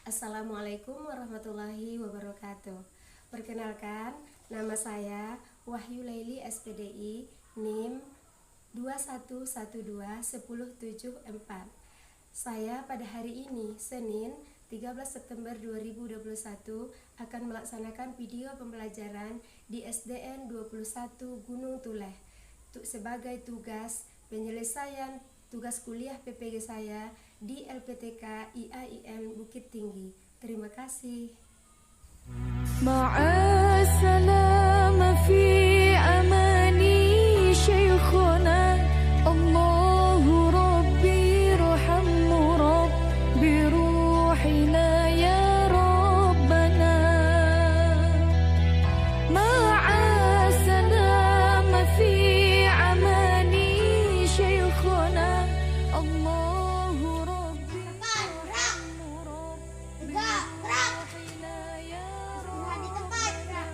Assalamualaikum warahmatullahi wabarakatuh. Perkenalkan, nama saya Wahyu Laili SPDI, NIM 21121074. Saya pada hari ini, Senin 13 September 2021, akan melaksanakan video pembelajaran di SDN 21 Gunung Tuleh sebagai tugas penyelesaian tugas kuliah PPG saya di LPTK IAIN Bukit Tinggi. Terima kasih. Ma'assalam fi amani syekhuna Allahu Rabbi rahamhu Rabbi ruhina ya Rabbana Ma'assalam fi amani syekhuna Allahu Rabbi rahamhu Rabbi ruhina ya Rabbana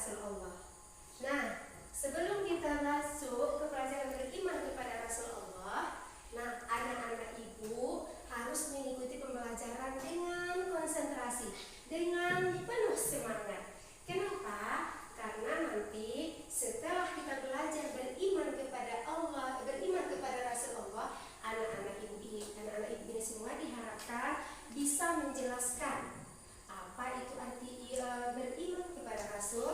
Rasul Allah. Nah, sebelum kita masuk ke pelajaran beriman kepada Rasul Allah, nah anak-anak ibu harus mengikuti pembelajaran dengan konsentrasi, dengan penuh semangat. Kenapa? Karena nanti setelah kita belajar beriman kepada Allah, beriman kepada Rasul Allah, anak-anak ibu ini semua diharapkan bisa menjelaskan apa itu arti beriman kepada Rasul,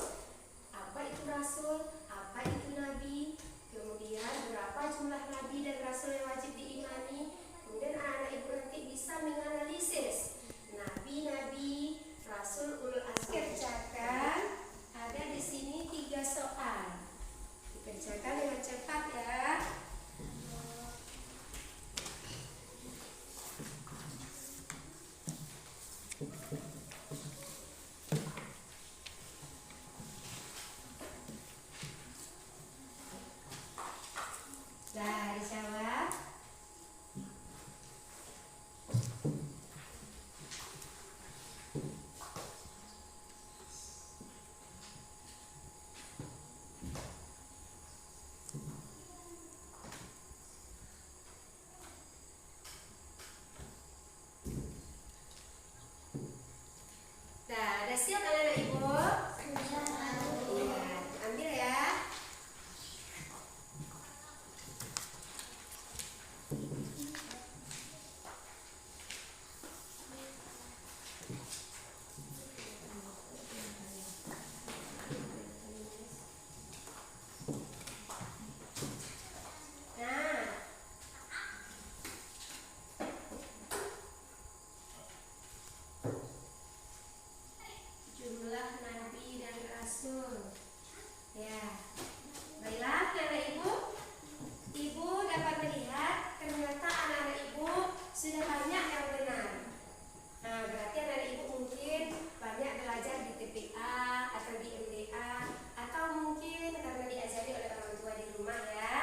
apa itu Rasul, apa itu Nabi, kemudian berapa jumlah Nabi dan Rasul yang wajib diimani. Kemudian anak-anak ibu nanti bisa menganalisis Nabi-Nabi, Rasul, ulul azmi. Kerjakan, ada di sini 3 soal. Dikerjakan dengan cepat ya. Dah dijawab. Dah, ada siap anak-anak ibu? Iya, ambil ya. Nah, jumlah Nabi dan Rasul. Ya, baiklah anak-anak ibu. Ibu dapat melihat ternyata anak-anak ibu sudah banyak yang benar. Nah, berarti anak-anak ibu mungkin banyak belajar di TPA atau di MDA, atau mungkin karena diajari oleh orang tua di rumah ya.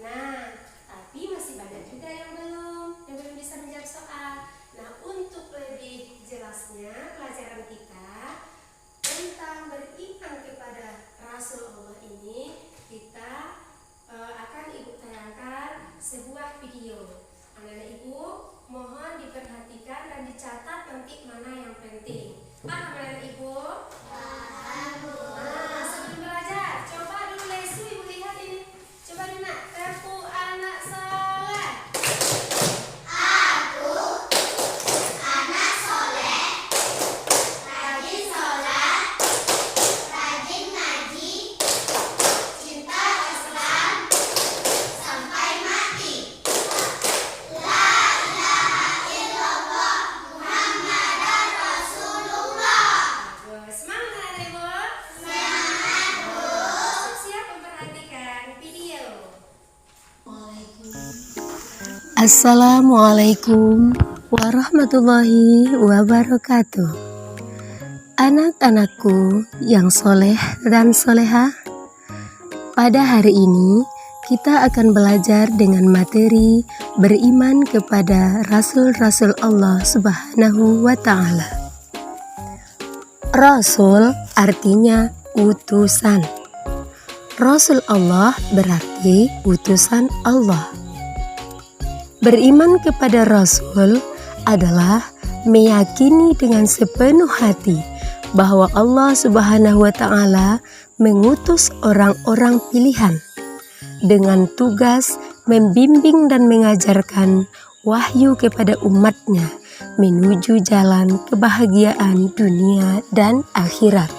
Nah, tapi masih banyak juga yang belum bisa menjawab soal. Nah, untuk lebih jelasnya pelajaran kita tentang beriman kepada Rasul Allah ini, kita akan ibu tayangkan sebuah video. Anak-anak ibu mohon diperhatikan dan dicatat nanti mana yang penting. Paham anak-anak ibu? Paham. Nah, sebelum belajar, coba dulu lesu ibu lihat ini. Coba dulu nak, tepu anak soleh. Aku anak soleh, rajin sholat, rajin ngaji, cinta Islam sampai mati. La ilaha illallah Muhammadar Rasulullah. Bagus, semangat anak-anak ibu. Semangat Bu. Siap memperhatikan video. Assalamualaikum warahmatullahi wabarakatuh. Anak-anakku yang soleh dan soleha, pada hari ini kita akan belajar dengan materi beriman kepada Rasul-Rasul Allah Subhanahu wa Ta'ala. Rasul artinya utusan. Rasul Allah berarti utusan Allah. Beriman kepada Rasul adalah meyakini dengan sepenuh hati bahwa Allah Subhanahu wa Ta'ala mengutus orang-orang pilihan dengan tugas membimbing dan mengajarkan wahyu kepada umatnya menuju jalan kebahagiaan dunia dan akhirat.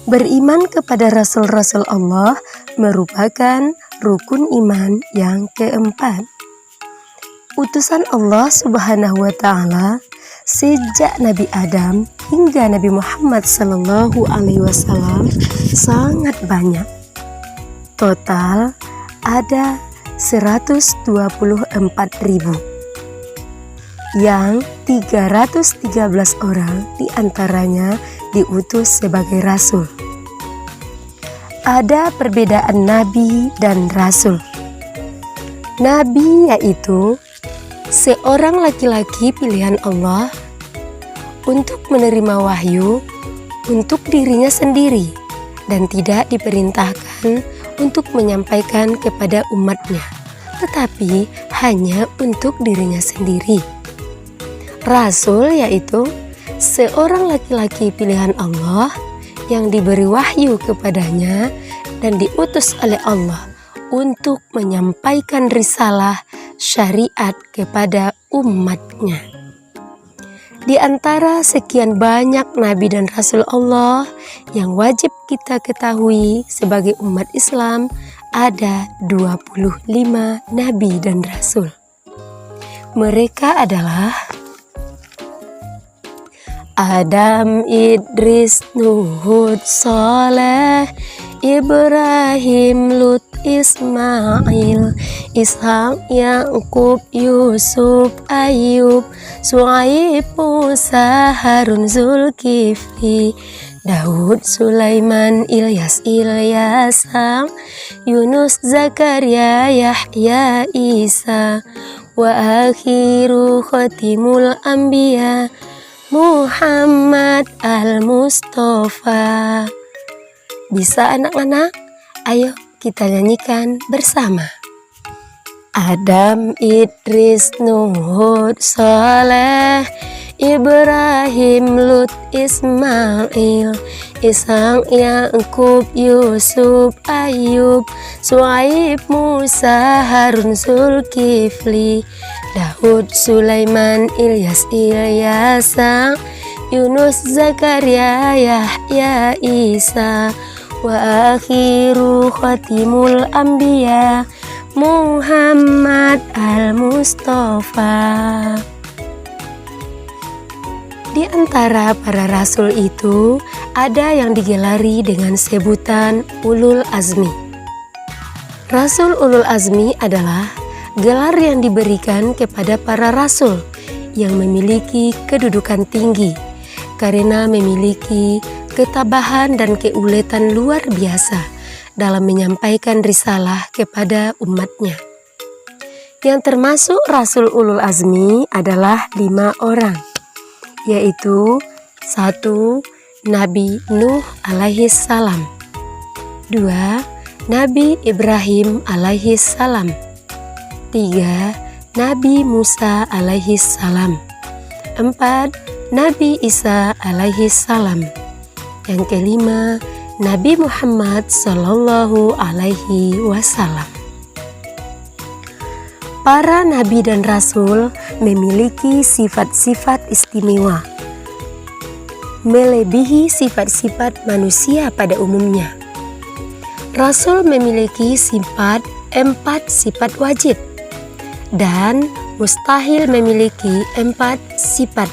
Beriman kepada Rasul-Rasul Allah merupakan rukun iman yang keempat. Utusan Allah Subhanahu wa Ta'ala sejak Nabi Adam hingga Nabi Muhammad Sallallahu Alaihi Wasallam sangat banyak. Total ada 124.000, yang 313 orang diantaranya diutus sebagai rasul. Ada perbedaan nabi dan rasul. Nabi yaitu seorang laki-laki pilihan Allah untuk menerima wahyu untuk dirinya sendiri dan tidak diperintahkan untuk menyampaikan kepada umatnya, tetapi hanya untuk dirinya sendiri. Rasul yaitu seorang laki-laki pilihan Allah yang diberi wahyu kepadanya dan diutus oleh Allah untuk menyampaikan risalah syariat kepada umatnya. Di antara sekian banyak nabi dan rasul Allah yang wajib kita ketahui sebagai umat Islam, ada 25 nabi dan rasul. Mereka adalah Adam, Idris, Nuh, Hud, Saleh, Ibrahim, Lut, Ismail, Ishak, Yakub, Yusuf, Ayub, Suaib, Musa, Harun, Zulkifli, Daud, Sulaiman, Ilyas, Ilyasa, Yunus, Zakaria, Yahya, Isa, wa akhiru khatimul anbiya Muhammad al-Mustafa. Bisa anak-anak? Ayo kita nyanyikan bersama. Adam, Idris, Nuh, Hud, Saleh, Ibrahim, Lut, Ismail, Ishak, Yakub, Yusuf, Ayub, Suaib, Musa, Harun, Zulkifli, Daud, Sulaiman, Ilyas, Ilyasa, Yunus, Zakaria, Yahya, Isa, wa akhiru khatimul anbiya Muhammad al-Mustafa. Di antara para rasul itu ada yang digelari dengan sebutan Ulul Azmi. Rasul Ulul Azmi adalah gelar yang diberikan kepada para rasul yang memiliki kedudukan tinggi karena memiliki ketabahan dan keuletan luar biasa dalam menyampaikan risalah kepada umatnya. Yang termasuk Rasul Ulul Azmi adalah 5 orang, yaitu 1. Nabi Nuh alaihi salam, 2. Nabi Ibrahim alaihi salam, 3. Nabi Musa alaihi salam, 4. Nabi Isa alaihi salam, yang kelima Nabi Muhammad sallallahu alaihi wasallam. Para nabi dan rasul memiliki sifat-sifat istimewa, melebihi sifat-sifat manusia pada umumnya. Rasul memiliki 4 sifat wajib dan mustahil memiliki 4 sifat.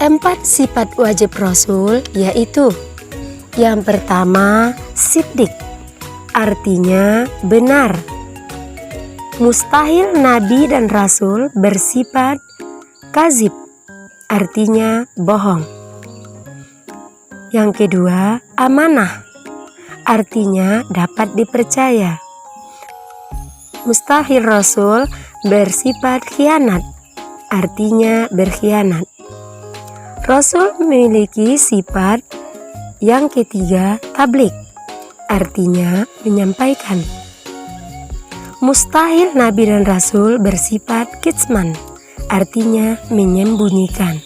4 sifat wajib Rasul yaitu: yang pertama, siddiq, artinya benar. Mustahil nabi dan rasul bersifat kazib, artinya bohong. Yang kedua, amanah, artinya dapat dipercaya. Mustahil rasul bersifat khianat, artinya berkhianat. Rasul memiliki sifat yang ketiga, tabligh, artinya menyampaikan. Mustahil nabi dan rasul bersifat kitman, artinya menyembunyikan.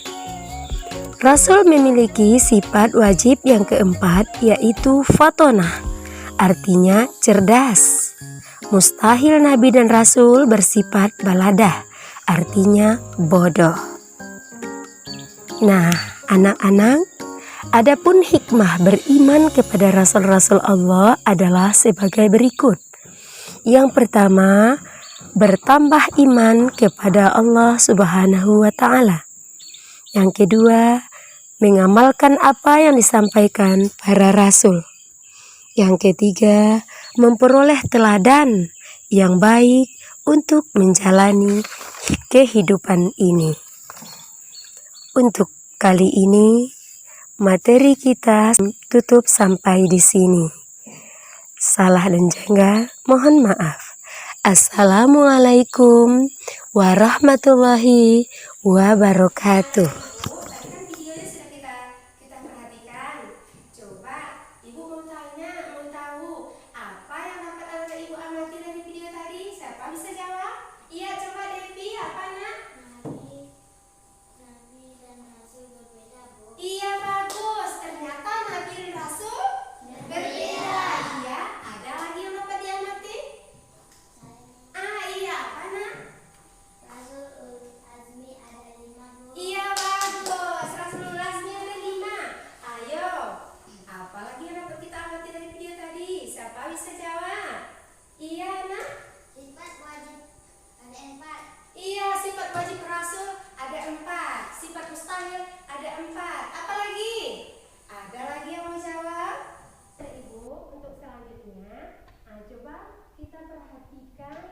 Rasul memiliki sifat wajib yang keempat, yaitu fatonah, artinya cerdas. Mustahil nabi dan rasul bersifat baladah, artinya bodoh. Nah, anak-anak, adapun hikmah beriman kepada rasul-rasul Allah adalah sebagai berikut. Yang pertama, bertambah iman kepada Allah Subhanahu wa Ta'ala. Yang kedua, mengamalkan apa yang disampaikan para rasul. Yang ketiga, memperoleh teladan yang baik untuk menjalani kehidupan ini. Untuk kali ini, materi kita tutup sampai di sini. Salah dan janggal, mohon maaf. Assalamualaikum warahmatullahi wabarakatuh. Videonya sudah kita perhatikan.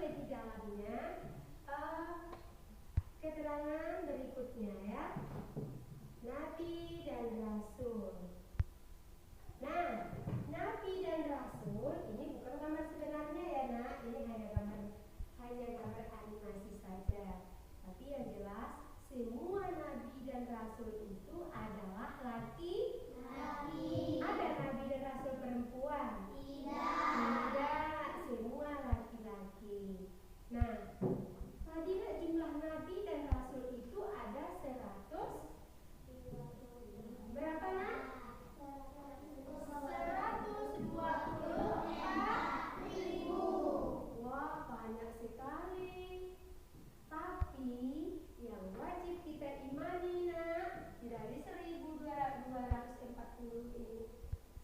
tertulis di dalamnya keterangan berikutnya ya. Nabi dan Rasul. Nah, Nabi dan Rasul ini bukan gambar sebenarnya ya nak. Ini hanya gambar animasi saja. Tapi yang jelas semua Nabi dan Rasul itu adalah laki. Ada Nabi dan Rasul perempuan? Tidak, semua laki-laki. Nah, tadi jumlah Nabi dan Rasul itu ada 100 berapa nak? 124.000. Wah, banyak sekali. Tapi yang wajib kita imani nak, dari 1.240 ini,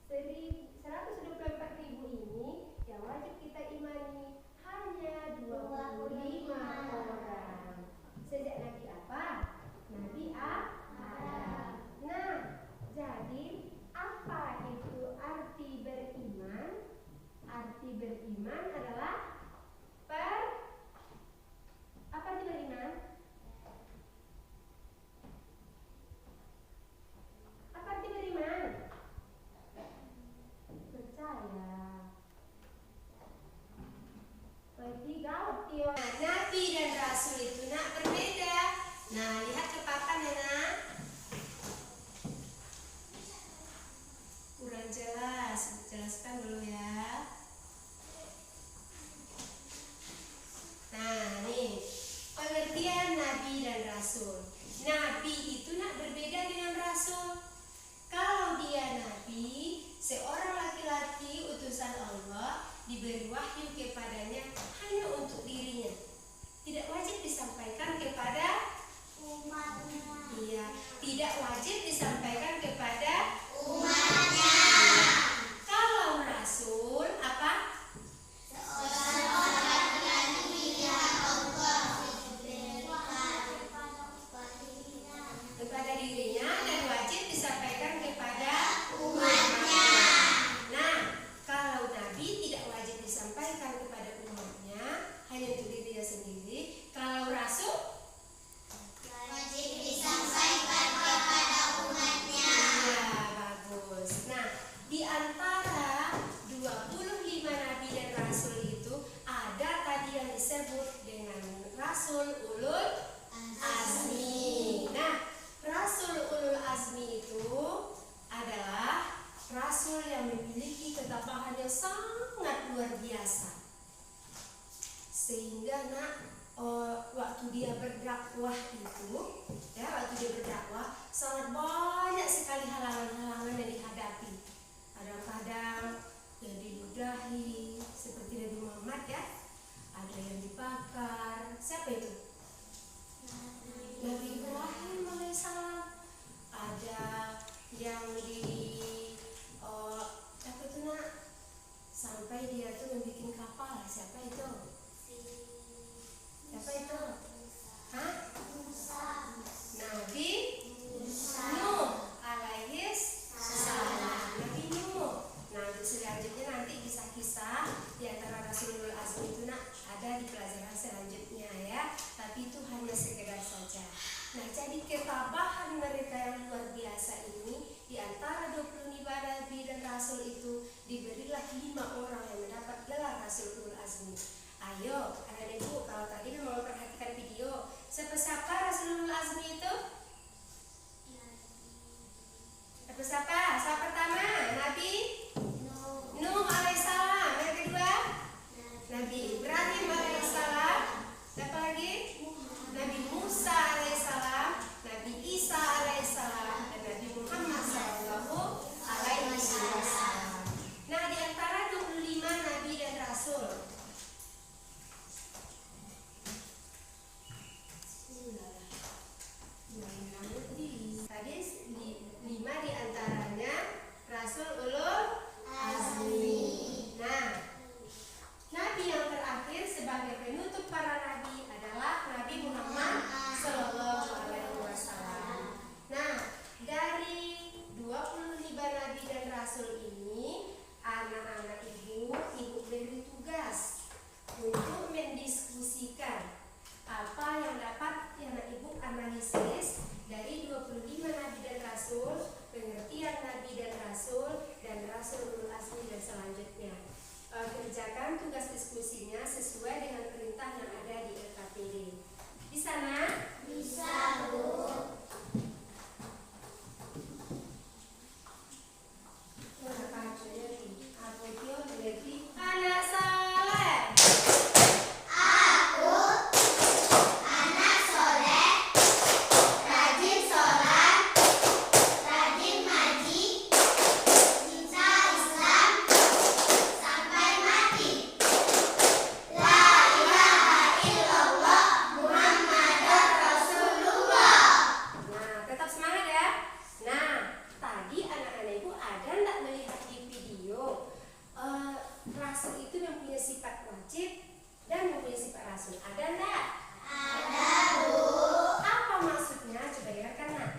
124.000 ini yang wajib kita imani hanya 25 orang. Sejak Nabi apa? Nabi Adam. Nah, jadi apa itu arti beriman? Arti beriman adalah apa arti beriman? Apa arti beriman? Percaya. Berarti gawat ya. Nabi dan Rasul itu nak berbeda. Nah, lihat ke papan ya nak. Kurang jelas, jelaskan dulu ya. Nah, nih pengertian Nabi dan Rasul. Nabi itu nak berbeda dengan Rasul. Kalau dia Nabi, seorang laki-laki utusan Allah, diberi wahyu kepadanya hanya untuk dirinya. Tidak wajib disampaikan kepada Umatnya. dia, tidak wajib disampaikan kepada Umatnya. Kalau Rasul apa? Seorang laki-laki yang Allah Kepada dirinya dan wajib disampaikan kepada umatnya. Nah, kalau Nabi tidak wajib disampaikan kepada umatnya, hanya untuk dirinya sendiri. Kalau Rasul Wajib disampaikan kepada umatnya. ya bagus. Nah, di antara 25 Nabi dan Rasul itu ada tadi yang disebut dengan Rasul Ulul Azmi. Nah, Rasul Ulul Azmi itu adalah Rasul yang memiliki ketabahan yang sangat luar biasa. Sehingga nak waktu dia berdakwah itu, ya waktu dia berdakwah sangat banyak sekali halangan-halangan yang dihadapi. Kadang-kadang yang diludahi seperti Nabi Muhammad ya, ada yang dibakar. Siapa itu? Nabi Ibrahim alaihissalam. Ada yang apa itu nak? Sampai dia tuh membuat kapal. Siapa itu? Siapa itu? Hah? Nabi Nuh alaihissalam. Nabi Nuh. Nah, untuk selanjutnya nanti kisah-kisah di antara Rasulul Azmi itu nak ada di pelajaran selanjutnya ya. Tapi itu hanya sekedar saja. Nah, jadi ketabahan mereka yang luar biasa ini di antara 25 Nabi dan Rasul itu diberilah 5 orang yang mendapat gelar Rasulul Azmi. Ayo, anak ibu, kalau tadi memang memperhatikan video, siapa Rasulul Azmi itu? Siapa? Siapa pertama? Nabi Nuh alaihissalam. Yang kedua? Nabi Ibrahim alaihissalam. Siapa lagi? Nabi Musa alaihissalam, Nabi Isa alaihissalam, dan Nabi Muhammad sallallahu alaihi wasallam. Nah, di antara 25 Nabi dan Rasul, tadi 5 di antaranya Rasul Ulul Azmi. Nah, Nabi yang terakhir sebagai penutup para nabi adalah Nabi Muhammad sallallahu alaihi wasallam. Nah, dari 25 nabi dan rasul ini, anak-anak ibu beri tugas untuk mendiskusikan apa yang dapat anak ibu analisis dari 25 Nabi dan Rasul, pengertian Nabi dan Rasul, dan Rasulul Asli dan selanjutnya. Kerjakan tugas diskusinya sesuai dengan perintah yang ada di LKPD. Di sana? Bisa, Bu. Anak soleh. Aku anak soleh, rajin sholat, rajin ngaji, cinta Islam sampai mati. La ilaha illallah Muhammadar Rasulullah. Nah, tetap semangat ya. Nah, tadi anak-anak ibu ada nggak melihat di video rasul itu mempunyai sifat wajib dan mempunyai sifat rasul? Ada nggak? Ada, Bu. Apa maksudnya? Coba dengarkan nak.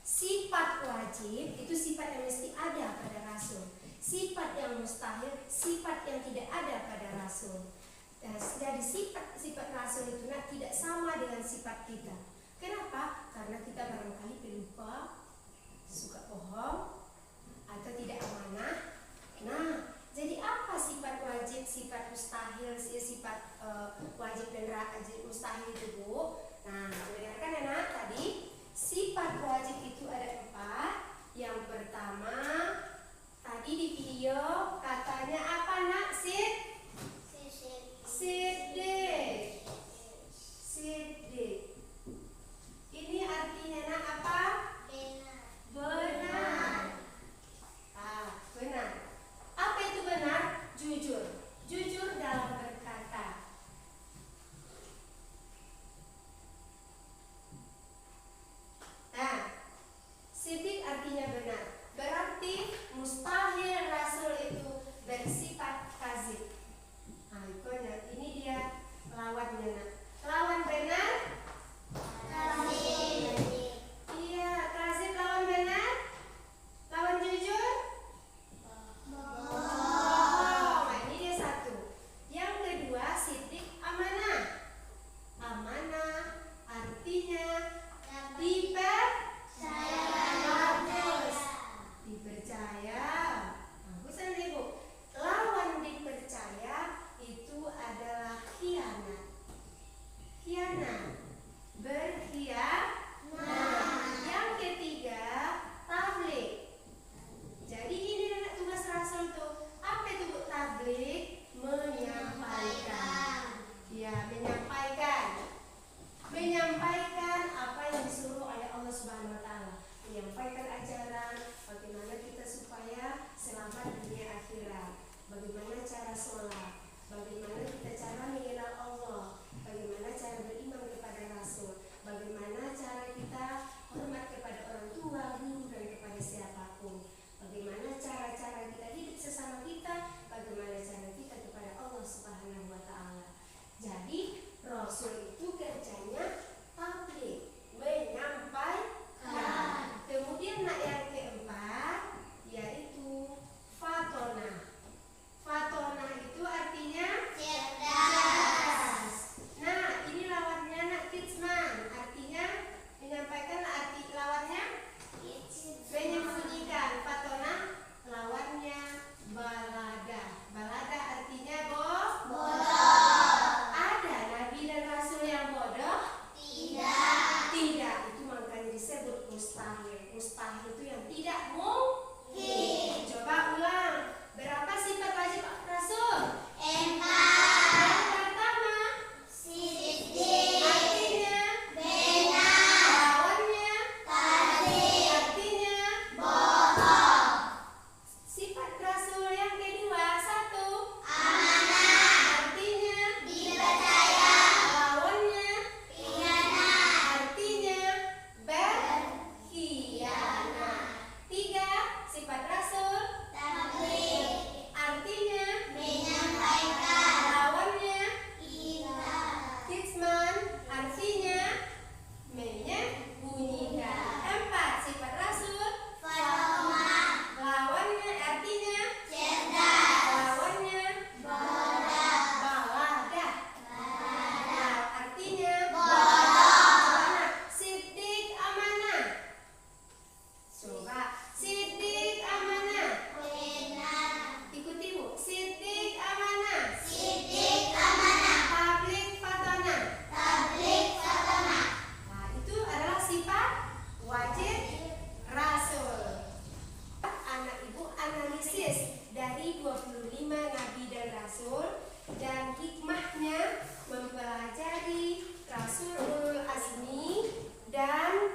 Sifat wajib itu sifat yang mesti ada pada rasul. Sifat yang mustahil, sifat yang tidak ada pada rasul. Jadi sifat rasul itu nak tidak sama dengan sifat kita. Kenapa? Karena kita barangkali pelupa, suka bohong, atau tidak amanah. Nah, jadi apa sifat wajib, sifat mustahil, sifat wajib dan mustahil itu, Bu? Nah, dengarkan ya nak, tadi sifat wajib itu ada 4. Yang pertama, tadi di video katanya apa nak? Sidik. Ini artinya nak apa? Benar. Benar. Apa itu benar? Jujur. Jujur dalam berkata. Nah, sidik artinya benar. Berarti mustahil rasul itu bersifat kazib. Nah, ini dia lawannya nak. Lawan benar? Iya, kazib lawan benar? Lawan jujur? Bohong. Nah, ini dia satu. Yang kedua, sidik amanah. Amanah artinya dipercaya. Bagusan ibu. Lawan dipercaya itu adalah khianat. Berkhianat. Yang ketiga, tabligh. Jadi ini anak tugas rasul tuh. Apa itu Bu tabligh? Menyampaikan. Ya, menyampaikan apa yang disuruh oleh Allah Subhanahu wa taala. Menyampaikan ajaran bagaimana kita supaya selamat dunia akhirat. Bagaimana cara sholat, bagaimana kita cara mengenal Allah, bagaimana cara beriman kepada Rasul, bagaimana cara kita hormat kepada orang tua, guru, dan kepada siapapun, bagaimana cara-cara kita hidup sesama kita, bagaimana cara kita kepada Allah Subhanahu wa taala. Jadi Rasul itu kerjanya tabligh, menyampaikan. Kemudian yang keempat yaitu fatonah. Fatonah itu dari 25 nabi dan rasul, dan hikmahnya mempelajari Rasul Ulul Azmi dan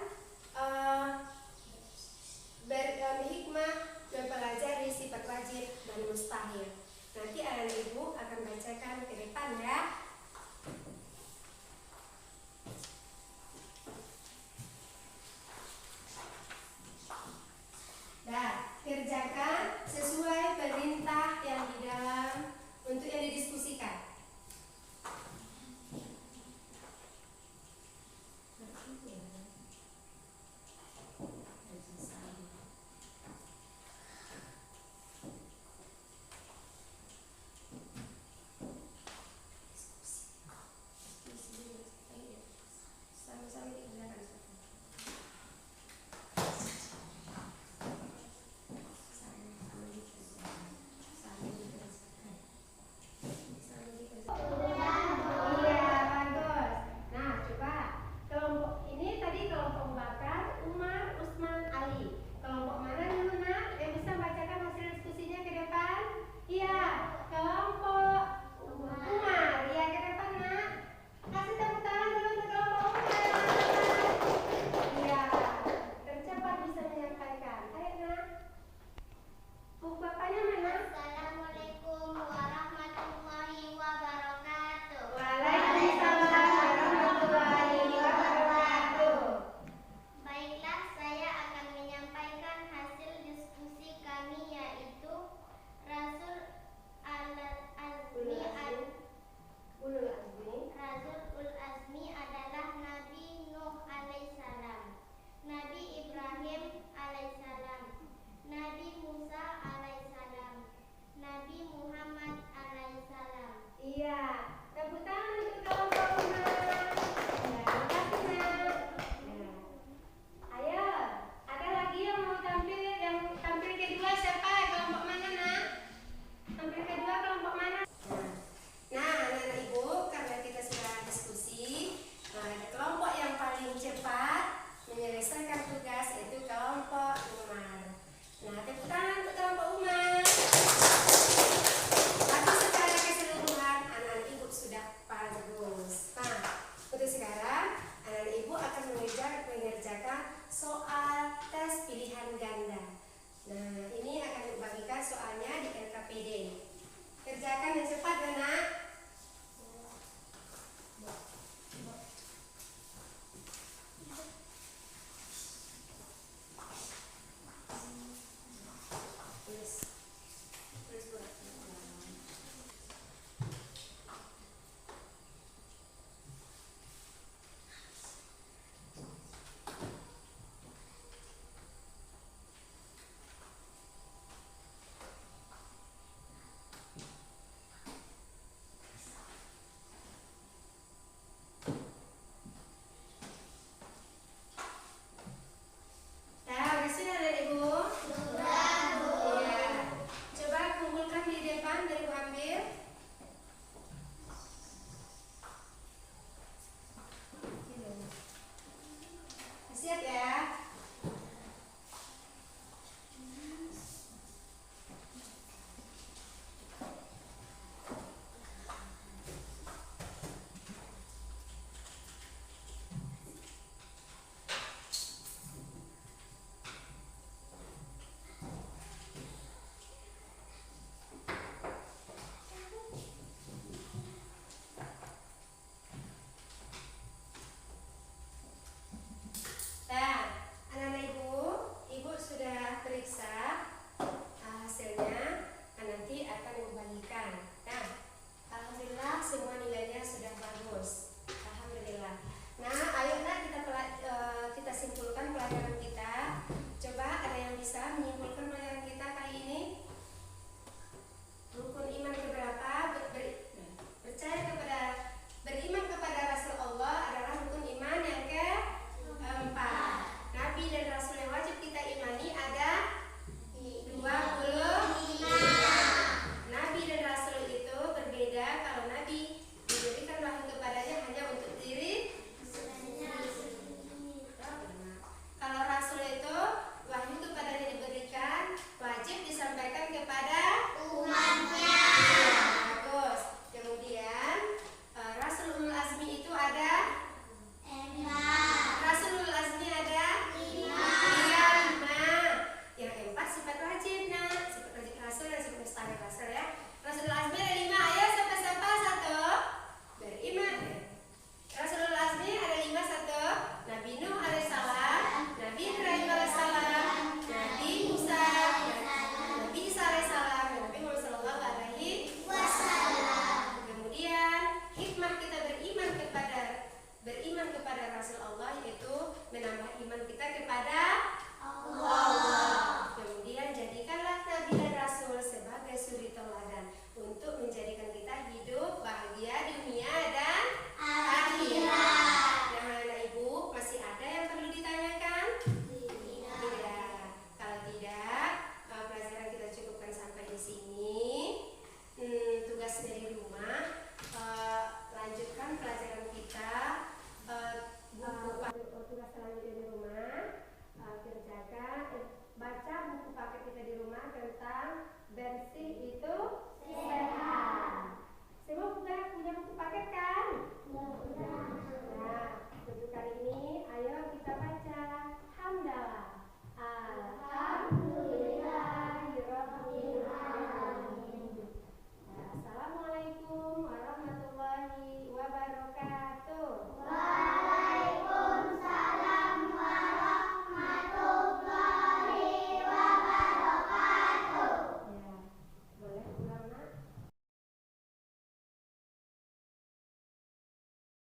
hikmah mempelajari sifat wajib dan mustahil. Nanti ayah ibu akan bacakan ke depan ya.